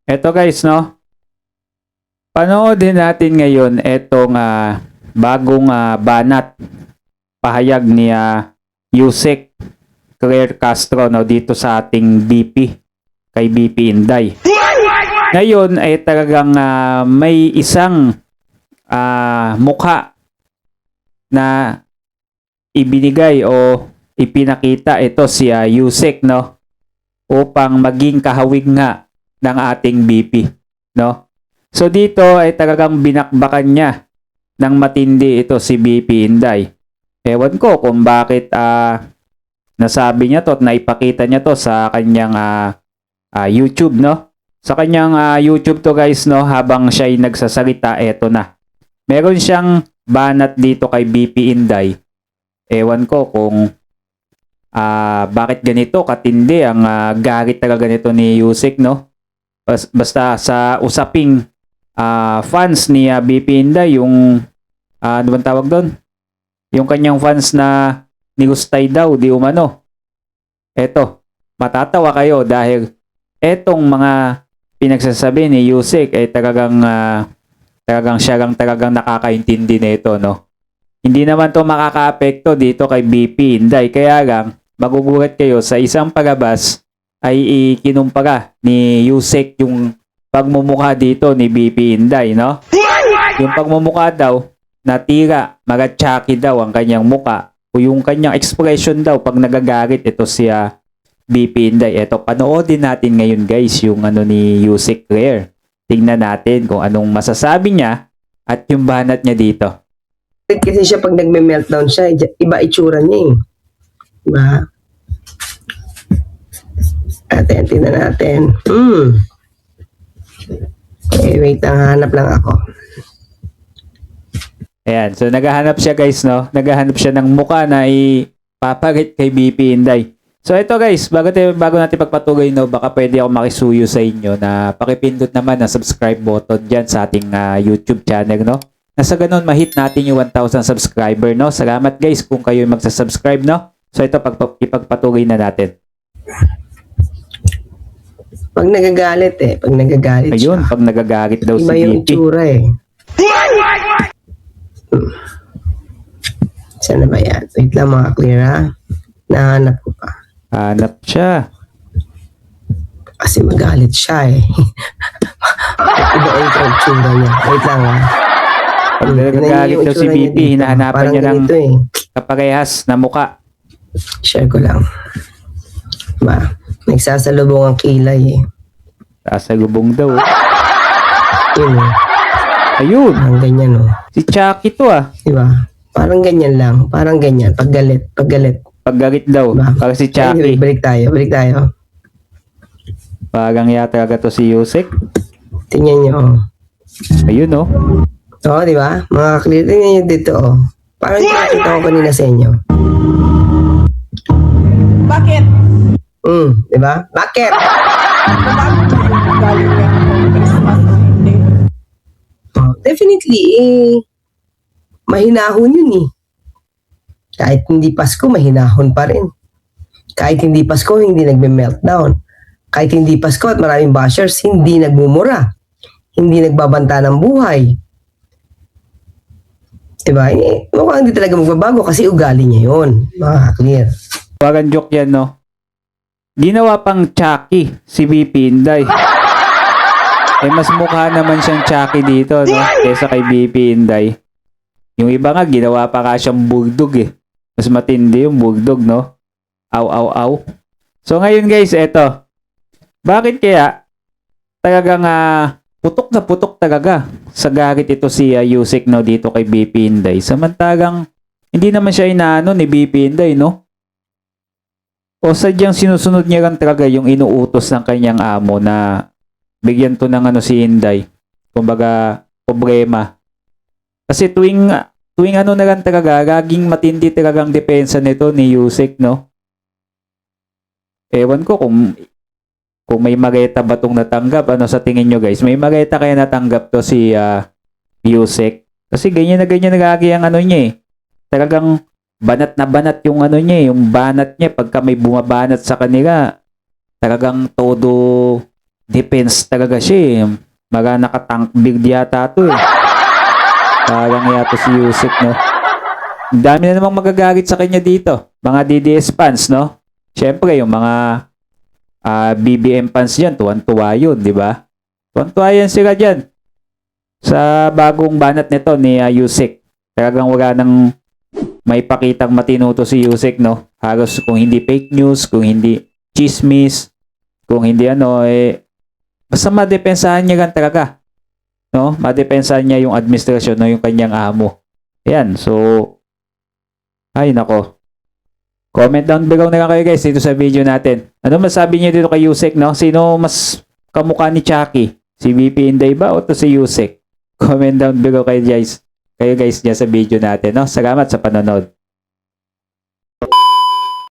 Eto guys, no? Panoodin natin ngayon etong bagong banat pahayag ni Yusek Claire Castro, no, dito sa ating BP, kay BP Inday. Ngayon ay talagang may isang mukha na ibinigay o ipinakita ito si Yusek, no, upang maging kahawig nga ng ating BP, no. So dito ay talagang binakbakan niya ng matindi ito si BP Inday. Ewan ko kung bakit nasabi niya to at naipakita niya to sa kanyang YouTube, no. Sa kanyang YouTube to guys, no, habang siya ay nagsasalita, eto na. Meron siyang banat dito kay BP Inday. Ewan ko kung bakit ganito katindi ang galit talaga nito ni Yusek, no. Basta sa usaping fans ni BP Inday, yung ano bang tawag doon? Yung kanyang fans na nilustay daw, di umano. Eto, matatawa kayo dahil etong mga pinagsasabi ni Yusek ay talagang siya lang talagang nakakaintindi nito, no. Hindi naman to makakaapekto dito kay BP Inday, kaya lang magugulat kayo sa isang palabas ay ikinumpara ni Yusek yung pagmumukha dito ni BP Inday, no? Yung pagmumukha daw, natira, magatsaki daw ang kanyang muka o yung kanyang expression daw pag nagagalit ito si BP Inday. Ito, panoodin natin ngayon guys yung ano ni Yusek Claire. Tingnan natin kung anong masasabi niya at yung banat niya dito. Kasi siya pag nagme-meltdown siya, iba itsura niya eh. Diba? Tingnan natin. Okay, wait lang, hanap lang ako. Ayan, so naghahanap siya guys, no? Naghahanap siya ng mukha na ipapalit kay BP Inday. So ito guys, bago natin pagpatuloy, no, baka pwede ako makisuyo sa inyo na pakipindot naman ang subscribe button dyan sa ating YouTube channel, no? Nasa ganun, ma-hit natin yung 1,000 subscriber, no? Salamat guys kung kayo magsasubscribe, no? So ito, ipagpatuloy na natin. Pag nagagalit Ayun, siya. pag nagagalit daw Iba si yung BP. itsura eh. Saan na ba yan? Wait lang mga clear ha. Nahanap ko pa. Hanap siya. Kasi magalit siya eh. Iba yung itsura niya. Wait lang ha. Pag nagagalit daw si BP, hinahanapan niya ng kaparehas na muka. Share ko lang. Diba? Nagsasalubong ang kilay eh. Sasalubong daw. Yun eh. Ayun. Parang ganyan oh. Si Chucky to Diba? Parang ganyan lang. Parang ganyan. Pag galit. Paggalit daw. Diba? Para si Chucky. Anyway, balik tayo. Parang yata talaga to si Yusek. Tingnan nyo oh. Ayun, oh. Oo, di ba? Mga clear, tingnan nyo dito oh. Parang nakita ko kanina sa inyo. Bakit? Di ba? Bakit? Galing niya ng Christmas o hindi? Oh, definitely, mahinahon yun eh. Kahit hindi Pasko, mahinahon pa rin. Kahit hindi Pasko, hindi nagme-meltdown. Kahit hindi Pasko at maraming bashers, hindi nagmumura. Hindi nagbabanta ng buhay. Diba? Mukhang hindi talaga magbabago kasi ugali niya yun. Clear. Parang joke yan, no? Ginawa pang Chucky si BP Inday. Mas mukha naman siyang Chucky dito, no? Kesa kay BP Inday. Yung iba nga, ginawa pa ka siyang bulldog eh. Mas matindi yung bulldog, no? Aw. So ngayon guys, eto. Bakit kaya talagang putok talaga sa galit ito si Yusek, no, dito kay BP Inday. Samantalang hindi naman siya inaano ni BP Inday, no? O sadyang sinusunod niya lang talaga yung inuutos ng kanyang amo na bigyan to ng ano si Inday. Kumbaga, problema. Kasi tuwing ano na lang talaga, laging matindi talagang depensa nito ni Yusek, no? Ewan ko kung may mageta ba itong natanggap. Ano sa tingin nyo guys? May mageta kaya natanggap to si Yusek? Kasi ganyan na lagi ang ano niya eh. Talagang banat na banat yung ano niya eh. Yung banat niya pagka may bumabanat sa kanila. Talagang todo defense talaga siya eh. Maga nakatank build yata to eh. Parang yata si Yusek, no? Ang dami na namang magagalit sa kanya dito. Mga DDS fans, no? Siyempre, yung mga BBM fans dyan, tuwan-tuwa yun, di ba? Tuwan-tuwa yan sila dyan. Sa bagong banat nito ni Yusek. Talagang wala nang may pakitang matinuto si Yusek, no? Halos kung hindi fake news, kung hindi chismis, kung hindi basta madepensahan niya lang talaga. No? Madepensahan niya yung administrasyon, no? Yung kanyang amo. Ayan, so, ay nako. Comment down below na lang kayo guys dito sa video natin. Ano masabi niyo dito kay Yusek, no? Sino mas kamukha ni Chucky? Si VP Inday ba o to si Yusek? Comment down below kayo guys. Kayo guys niya sa video natin, no? Salamat sa panonood.